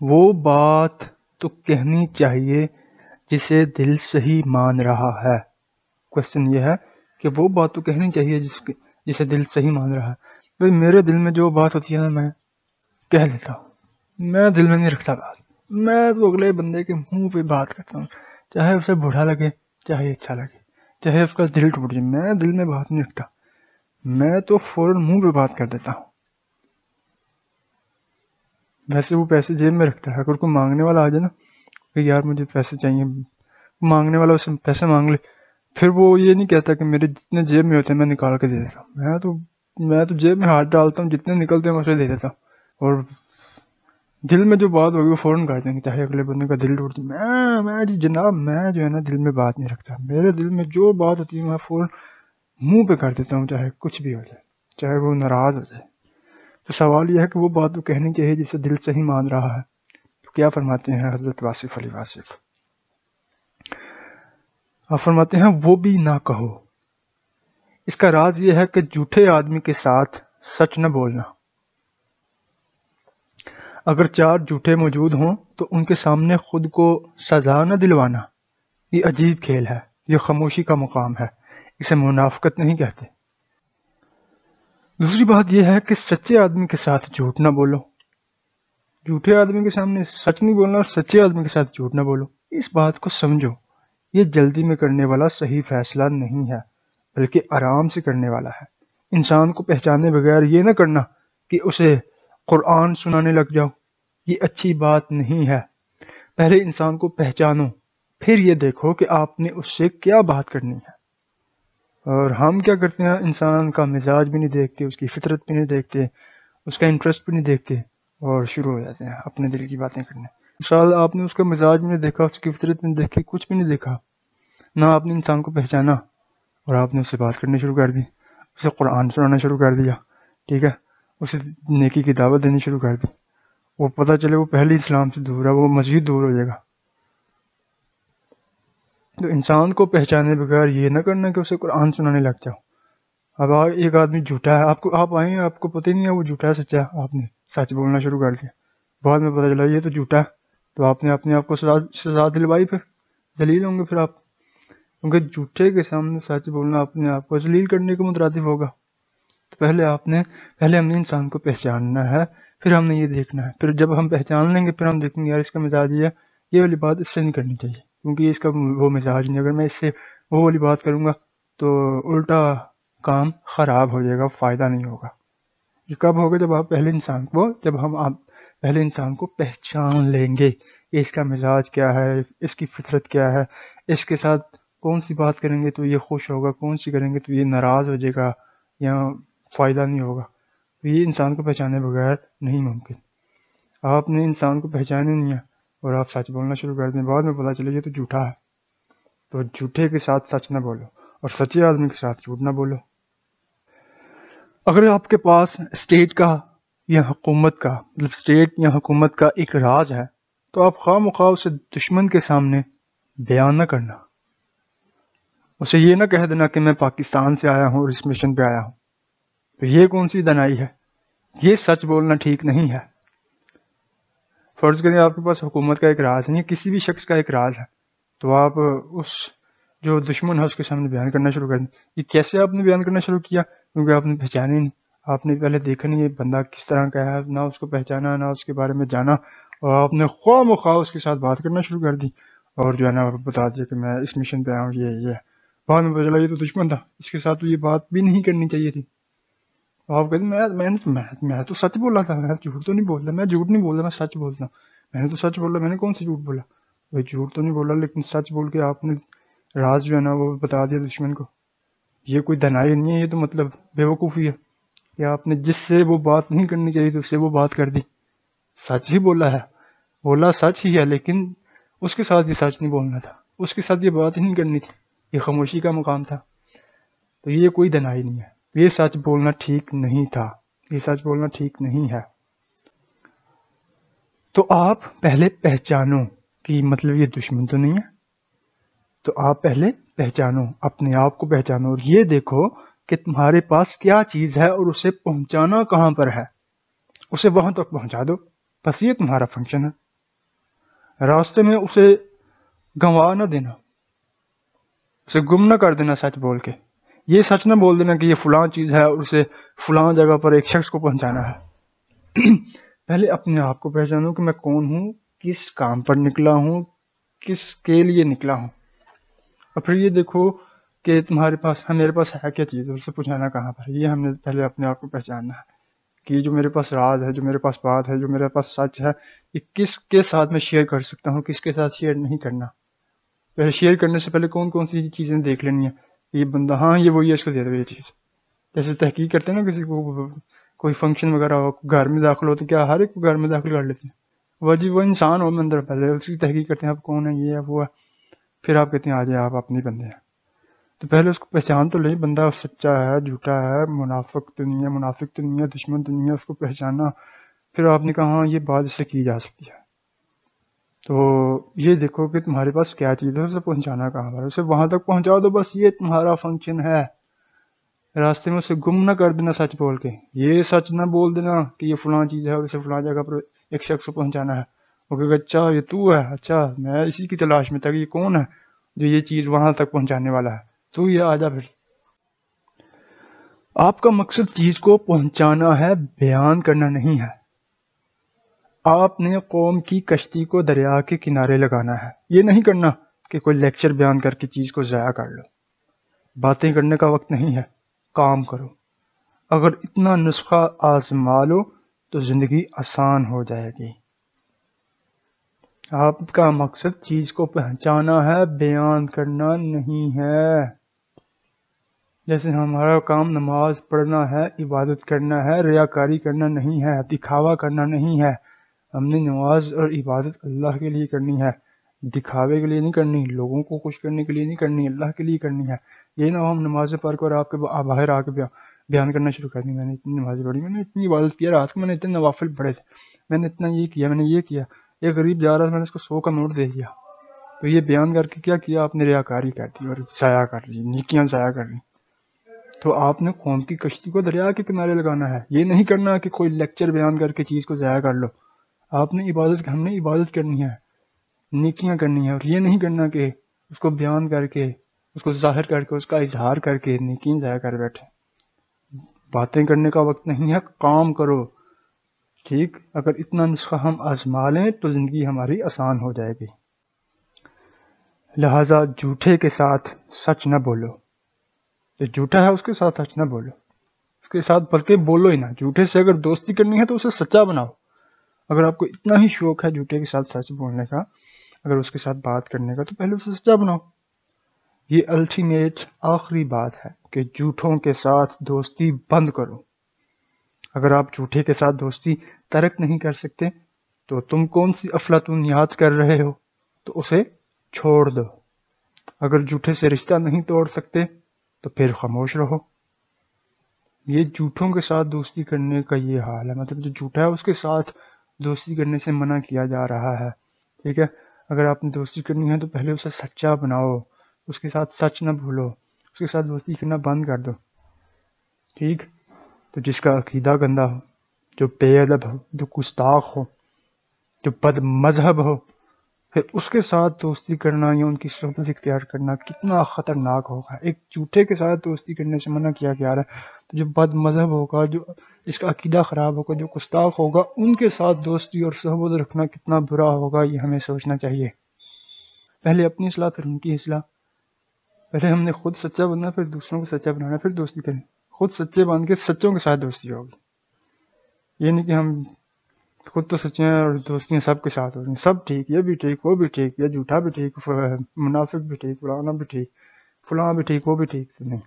وہ بات تو کہنی چاہیے جسے دل صحیح مان رہا ہے. کوشچن یہ ہے کہ وہ بات تو کہنی چاہیے جسے دل صحیح مان رہا ہے. بھئی میرے دل میں جو بات ہوتی ہے نا میں کہہ دیتا ہوں. میں دل میں نہیں رکھتا بات. میں تو اگلے بندے کے منہ پہ بات کرتا ہوں، چاہے اسے برا لگے چاہے اچھا لگے، چاہے اس کا دل ٹوٹ جائے. میں دل میں بات نہیں رکھتا، میں تو فوراً منہ پہ بات کر دیتا ہوں. ویسے وہ پیسے جیب میں رکھتا ہے. اگر کوئی مانگنے والا آ جائے نا کہ یار مجھے پیسے چاہیے، مانگنے والا اسے پیسے مانگ لے، پھر وہ یہ نہیں کہتا کہ میرے جتنے جیب میں ہوتے ہیں میں نکال کے دے دیتا ہوں. میں تو جیب میں ہاتھ ڈالتا ہوں، جتنے نکلتے ہیں میں اسے دے دیتا ہوں. اور دل میں جو بات ہوگی وہ فوراً کر دیں گے، چاہے اگلے بندے کا دل ٹوٹ جائے. میں جناب میں جو ہے نا دل میں بات نہیں رکھتا. میرے دل میں جو بات ہوتی ہے میں فوراً منہ پہ کر دیتا ہوں، چاہے کچھ بھی ہو جائے، چاہے وہ ناراض ہو جائے. تو سوال یہ ہے کہ وہ بات تو کہنی چاہیے جسے دل سے ہی مان رہا ہے. تو کیا فرماتے ہیں حضرت واصف علی واصف؟ آپ فرماتے ہیں وہ بھی نہ کہو. اس کا راز یہ ہے کہ جھوٹے آدمی کے ساتھ سچ نہ بولنا. اگر چار جھوٹے موجود ہوں تو ان کے سامنے خود کو سزا نہ دلوانا. یہ عجیب کھیل ہے، یہ خاموشی کا مقام ہے، اسے منافقت نہیں کہتے. دوسری بات یہ ہے کہ سچے آدمی کے ساتھ جھوٹ نہ بولو. جھوٹے آدمی کے سامنے سچ نہیں بولنا اور سچے آدمی کے ساتھ جھوٹ نہ بولو. اس بات کو سمجھو، یہ جلدی میں کرنے والا صحیح فیصلہ نہیں ہے، بلکہ آرام سے کرنے والا ہے. انسان کو پہچانے بغیر یہ نہ کرنا کہ اسے قرآن سنانے لگ جاؤ، یہ اچھی بات نہیں ہے. پہلے انسان کو پہچانو، پھر یہ دیکھو کہ آپ نے اس سے کیا بات کرنی ہے. اور ہم کیا کرتے ہیں، انسان کا مزاج بھی نہیں دیکھتے، اس کی فطرت بھی نہیں دیکھتے، اس کا انٹرسٹ بھی نہیں دیکھتے، اور شروع ہو جاتے ہیں اپنے دل کی باتیں کرنے. مثال آپ نے اس کا مزاج بھی نہیں دیکھا، اس کی فطرت بھی نہیں دیکھی، کچھ بھی نہیں دیکھا، نہ آپ نے انسان کو پہچانا، اور آپ نے اس سے بات کرنی شروع کر دی، اسے قرآن سنانا شروع کر دیا، ٹھیک ہے، اسے نیکی کی دعوت دینی شروع کر دی. وہ پتہ چلے وہ پہلے اسلام سے دور ہے، وہ مزید دور ہو جائے گا. تو انسان کو پہچانے بغیر یہ نہ کرنا کہ اسے قرآن سنانے لگ جاؤ. اب ایک آدمی جھوٹا ہے، آپ آئیں ہیں، آپ کو پتہ ہی نہیں ہے وہ جھوٹا ہے سچا ہے، آپ نے سچ بولنا شروع کر دیا. بعد میں پتہ چلا یہ تو جھوٹا ہے، تو آپ نے اپنے آپ کو سزا دلوائی، پھر ذلیل ہوں گے پھر آپ، کیونکہ جھوٹے کے سامنے سچ بولنا اپنے آپ کو ذلیل کرنے کے مترادف ہوگا. تو پہلے ہم نے انسان کو پہچاننا ہے، پھر ہم نے یہ دیکھنا ہے. پھر جب ہم پہچان لیں گے پھر ہم دیکھیں گے یار اس کا مزاج یہ والی بات اس سے نہیں کرنی چاہیے، کیونکہ یہ اس کا وہ مزاج نہیں. اگر میں اس سے وہ والی بات کروں گا تو الٹا کام خراب ہو جائے گا، فائدہ نہیں ہوگا. یہ کب ہوگا؟ جب ہم پہلے انسان کو پہچان لیں گے کہ اس کا مزاج کیا ہے، اس کی فطرت کیا ہے، اس کے ساتھ کون سی بات کریں گے تو یہ خوش ہوگا، کون سی کریں گے تو یہ ناراض ہو جائے گا یا فائدہ نہیں ہوگا. تو یہ انسان کو پہچانے بغیر نہیں ممکن. آپ نے انسان کو پہچانے نہیں ہے اور آپ سچ بولنا شروع کر دیں، بعد میں پتہ چلے یہ تو جھوٹا ہے. تو جھوٹے کے ساتھ سچ نہ بولو اور سچے آدمی کے ساتھ جھوٹ نہ بولو. اگر آپ کے پاس اسٹیٹ کا یا حکومت کا اسٹیٹ یا حکومت کا ایک راز ہے تو آپ خواہ مخواہ اسے دشمن کے سامنے بیان نہ کرنا. اسے یہ نہ کہہ دینا کہ میں پاکستان سے آیا ہوں اور اس مشن پہ آیا ہوں. تو یہ کون سی دنائی ہے؟ یہ سچ بولنا ٹھیک نہیں ہے. فرض کریں آپ کے پاس حکومت کا ایک راز ہے یا کسی بھی شخص کا ایک راز ہے، تو آپ اس جو دشمن ہے اس کے سامنے بیان کرنا شروع کر دیں. یہ کیسے آپ نے بیان کرنا شروع کیا؟ کیونکہ آپ نے پہچانا ہی نہیں، آپ نے پہلے دیکھا نہیں یہ بندہ کس طرح کا ہے، نہ اس کو پہچانا نہ اس کے بارے میں جانا، اور آپ نے خواہ مخواہ اس کے ساتھ بات کرنا شروع کر دی اور جو ہے نا بتا دیا کہ میں اس مشن پہ آیا ہوں یہ. بعد میں پتا چلا یہ تو دشمن تھا، اس کے ساتھ تو یہ بات بھی نہیں کرنی چاہیے تھی. آپ کہتے ہیں میں تو سچ بول رہا تھا، میں جھوٹ تو نہیں بولتا، میں جھوٹ نہیں بولتا، میں سچ بولتا ہوں. میں نے تو سچ بولا، میں نے کون سا جھوٹ بولا؟ بھائی جھوٹ تو نہیں بولا، لیکن سچ بول کے آپ نے راز جو ہے نا وہ بتا دیا دشمن کو. یہ کوئی دنائی نہیں ہے، یہ تو مطلب بیوقوفی ہے کہ آپ نے جس سے وہ بات نہیں کرنی چاہیے تھی اس سے وہ بات کر دی. سچ ہی بولا ہے، بولا سچ ہی ہے، لیکن اس کے ساتھ یہ سچ نہیں بولنا تھا، اس کے ساتھ یہ بات ہی نہیں کرنی تھی، یہ خاموشی کا مقام تھا. تو یہ کوئی دنائی نہیں ہے، یہ سچ بولنا ٹھیک نہیں تھا، یہ سچ بولنا ٹھیک نہیں ہے. تو آپ پہلے پہچانو کہ مطلب یہ دشمن تو نہیں ہے. تو آپ پہلے پہچانو، اپنے آپ کو پہچانو اور یہ دیکھو کہ تمہارے پاس کیا چیز ہے اور اسے پہنچانا کہاں پر ہے، اسے وہاں تک پہنچا دو. بس یہ تمہارا فنکشن ہے. راستے میں اسے گنوا نہ دینا، اسے گم نہ کر دینا سچ بول کے. یہ سچ نہ بول دینا کہ یہ فلاں چیز ہے اور اسے فلاں جگہ پر ایک شخص کو پہنچانا ہے. پہلے اپنے آپ کو پہچانو کہ میں کون ہوں، کس کام پر نکلا ہوں، کس کے لیے نکلا ہوں، اور پھر یہ دیکھو کہ تمہارے پاس میرے پاس ہے کیا چیز، اس سے پہنچانا کہاں پر. یہ ہم نے پہلے اپنے آپ کو پہچاننا ہے کہ جو میرے پاس راز ہے، جو میرے پاس بات ہے، جو میرے پاس سچ ہے، یہ کس کے ساتھ میں شیئر کر سکتا ہوں، کس کے ساتھ شیئر نہیں کرنا. پہلے شیئر کرنے سے پہلے کون کون سی چیزیں دیکھ لینی ہے. یہ بندہ ہاں یہ وہی ہے، اس کو دے دو یہ چیز. جیسے تحقیق کرتے ہیں نا، کسی کو کوئی فنکشن وغیرہ ہو، گھر میں داخل ہو تو کیا ہر ایک کو گھر میں داخل کر لیتے ہیں. وہ انسان ہو اندر، پہلے اس کی تحقیق کرتے ہیں آپ کون ہے، یہ ہے وہ ہے، پھر آپ کہتے ہیں آ جائے آپ اپنے بندے ہیں. تو پہلے اس کو پہچان تو لیں، بندہ سچا ہے جھوٹا ہے، منافق تو نہیں ہے، دشمن تو نہیں ہے. اس کو پہچانا، پھر آپ نے کہا ہاں یہ بات اس سے کی جا سکتی ہے. تو یہ دیکھو کہ تمہارے پاس کیا چیز ہے، اسے پہنچانا کہاں پر، اسے وہاں تک پہنچا دو، بس یہ تمہارا فنکشن ہے. راستے میں اسے گم نہ کر دینا سچ بول کے. یہ سچ نہ بول دینا کہ یہ فلاں چیز ہے اور اسے فلاں جگہ پر ایک شخص کو پہنچانا ہے. وہ کہے گا اچھا یہ تو ہے، اچھا میں اسی کی تلاش میں تھا کہ یہ کون ہے جو یہ چیز وہاں تک پہنچانے والا ہے، تو یہ آ جا. پھر آپ کا مقصد چیز کو پہنچانا ہے، بیان کرنا نہیں ہے. آپ نے قوم کی کشتی کو دریا کے کنارے لگانا ہے. یہ نہیں کرنا کہ کوئی لیکچر بیان کر کے چیز کو ضائع کر لو. باتیں کرنے کا وقت نہیں ہے، کام کرو. اگر اتنا نسخہ آزما لو تو زندگی آسان ہو جائے گی. آپ کا مقصد چیز کو پہچانا ہے، بیان کرنا نہیں ہے. جیسے ہمارا کام نماز پڑھنا ہے، عبادت کرنا ہے، ریاکاری کرنا نہیں ہے، دکھاوا کرنا نہیں ہے. ہم نے نماز اور عبادت اللہ کے لیے کرنی ہے، دکھاوے کے لیے نہیں کرنی، لوگوں کو خوش کرنے کے لیے نہیں کرنی، اللہ کے لیے کرنی ہے. یہ نہ ہم نمازیں پڑھ کر آپ کے باہر آ کے بیان کرنا شروع کر دیں میں نے اتنی نمازیں پڑھی، میں نے اتنی عبادت کیا، رات کو میں نے اتنے نوافل پڑھے تھے، میں نے اتنا یہ کیا، میں نے یہ کیا. ایک غریب جا رہا تھا، میں نے اس کو 100 کا نوٹ دے دیا. تو یہ بیان کر کے کیا کیا آپ نے؟ ریاکاری کر دی اور ضائع کر لی، نیکیاں ضائع کر لی. تو آپ نے قوم کی کشتی کو دریا کے کنارے لگانا ہے. یہ نہیں کرنا کہ کوئی لیکچر بیان کر کے چیز کو ضائع کر لو. آپ نے ہم نے عبادت کرنی ہے، نیکیاں کرنی ہے، اور یہ نہیں کرنا کہ اس کو بیان کر کے، اس کو ظاہر کر کے، اس کا اظہار کر کے نیکیاں ضائع کر بیٹھے. باتیں کرنے کا وقت نہیں ہے، کام کرو. ٹھیک، اگر اتنا نسخہ ہم آزما لیں تو زندگی ہماری آسان ہو جائے گی. لہذا جھوٹے کے ساتھ سچ نہ بولو. جو جھوٹا ہے اس کے ساتھ سچ نہ بولو، اس کے ساتھ بلکہ بولو ہی نہ. جھوٹے سے اگر دوستی کرنی ہے تو اسے سچا بناؤ. اگر آپ کو اتنا ہی شوق ہے جھوٹے کے ساتھ سچ بولنے کا، اگر اس کے ساتھ بات کرنے کا، تو پہلے اسے سچا بناؤ. یہ الٹیمیٹ آخری بات ہے کہ جھوٹوں کے ساتھ دوستی بند کرو. اگر آپ جھوٹے کے ساتھ دوستی ترک نہیں کر سکتے تو تم کون سی افلاطونیات کر رہے ہو، تو اسے چھوڑ دو. اگر جھوٹے سے رشتہ نہیں توڑ سکتے تو پھر خاموش رہو. یہ جھوٹوں کے ساتھ دوستی کرنے کا یہ حال ہے، مطلب جو جھوٹا ہے اس کے ساتھ دوستی کرنے سے منع کیا جا رہا ہے. ٹھیک ہے، اگر آپ نے دوستی کرنی ہے تو پہلے اسے سچا بناؤ، اس کے ساتھ سچ نہ بھولو، اس کے ساتھ دوستی کرنا بند کر دو. ٹھیک، تو جس کا عقیدہ گندا ہو، جو بے ادب ہو، جو گستاخ ہو، جو بد مذہب ہو، پھر اس کے ساتھ دوستی کرنا یا ان کی صحبت اختیار کرنا کتنا خطرناک ہوگا. ایک جھوٹے کے ساتھ دوستی کرنے سے منع کیا جا رہا ہے، تو جو بد مذہب ہوگا، جو جس کا عقیدہ خراب ہوگا، جو گستاخ ہوگا، ان کے ساتھ دوستی اور صحبت رکھنا کتنا برا ہوگا. یہ ہمیں سوچنا چاہیے. پہلے اپنی اصلاح پھر ان کی اصلاح. پہلے ہم نے خود سچا بننا، پھر دوسروں کو سچا بنانا، پھر دوستی کریں. خود سچے بن کے سچوں کے ساتھ دوستی ہوگی. یہ نہیں کہ ہم خود تو سچے ہیں اور دوستیاں سب کے ساتھ ہو رہی ہیں، سب ٹھیک، یہ بھی ٹھیک، وہ بھی ٹھیک، یہ جھوٹا بھی ٹھیک، منافق بھی ٹھیک، فلانا بھی ٹھیک، فلاں بھی ٹھیک، وہ بھی ٹھیک. نہیں،